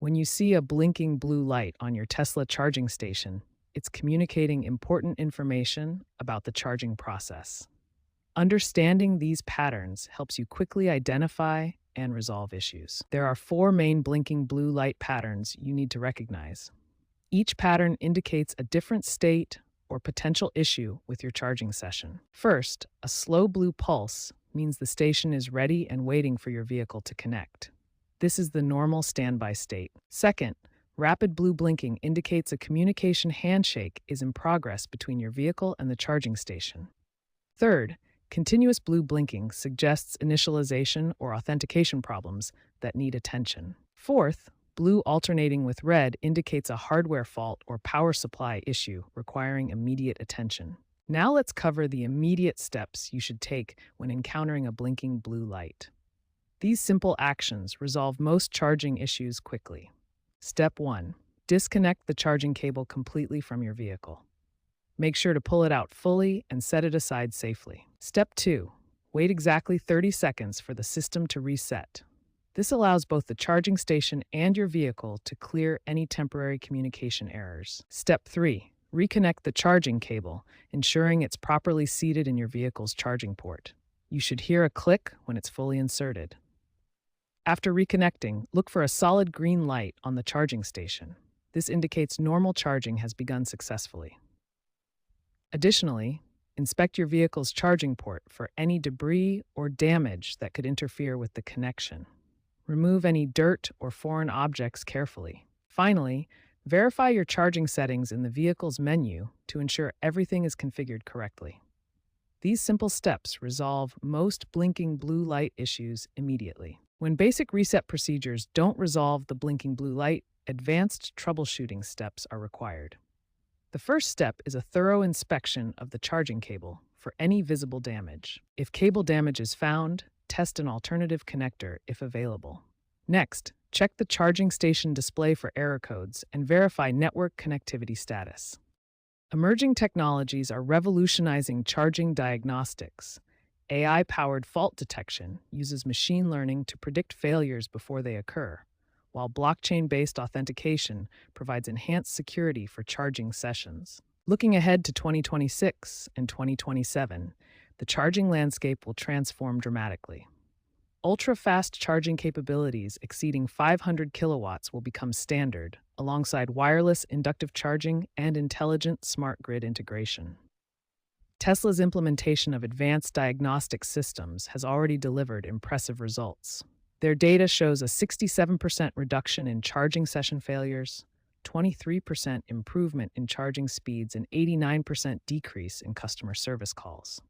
When you see a blinking blue light on your Tesla charging station, it's communicating important information about the charging process. Understanding these patterns helps you quickly identify and resolve issues. There are four main blinking blue light patterns you need to recognize. Each pattern indicates a different state or potential issue with your charging session. First, a slow blue pulse means the station is ready and waiting for your vehicle to connect. This is the normal standby state. Second, rapid blue blinking indicates a communication handshake is in progress between your vehicle and the charging station. Third, continuous blue blinking suggests initialization or authentication problems that need attention. Fourth, blue alternating with red indicates a hardware fault or power supply issue requiring immediate attention. Now let's cover the immediate steps you should take when encountering a blinking blue light. These simple actions resolve most charging issues quickly. Step 1. Disconnect the charging cable completely from your vehicle. Make sure to pull it out fully and set it aside safely. Step 2. Wait exactly 30 seconds for the system to reset. This allows both the charging station and your vehicle to clear any temporary communication errors. Step 3. Reconnect the charging cable, ensuring it's properly seated in your vehicle's charging port. You should hear a click when it's fully inserted. After reconnecting, look for a solid green light on the charging station. This indicates normal charging has begun successfully. Additionally, inspect your vehicle's charging port for any debris or damage that could interfere with the connection. Remove any dirt or foreign objects carefully. Finally, verify your charging settings in the vehicle's menu to ensure everything is configured correctly. These simple steps resolve most blinking blue light issues immediately. When basic reset procedures don't resolve the blinking blue light, advanced troubleshooting steps are required. The first step is a thorough inspection of the charging cable for any visible damage. If cable damage is found, test an alternative connector if available. Next, check the charging station display for error codes and verify network connectivity status. Emerging technologies are revolutionizing charging diagnostics. AI-powered fault detection uses machine learning to predict failures before they occur, while blockchain-based authentication provides enhanced security for charging sessions. Looking ahead to 2026 and 2027, the charging landscape will transform dramatically. Ultra-fast charging capabilities exceeding 500 kilowatts will become standard, alongside wireless inductive charging and intelligent smart grid integration. Tesla's implementation of advanced diagnostic systems has already delivered impressive results. Their data shows a 67% reduction in charging session failures, 23% improvement in charging speeds, and 89% decrease in customer service calls.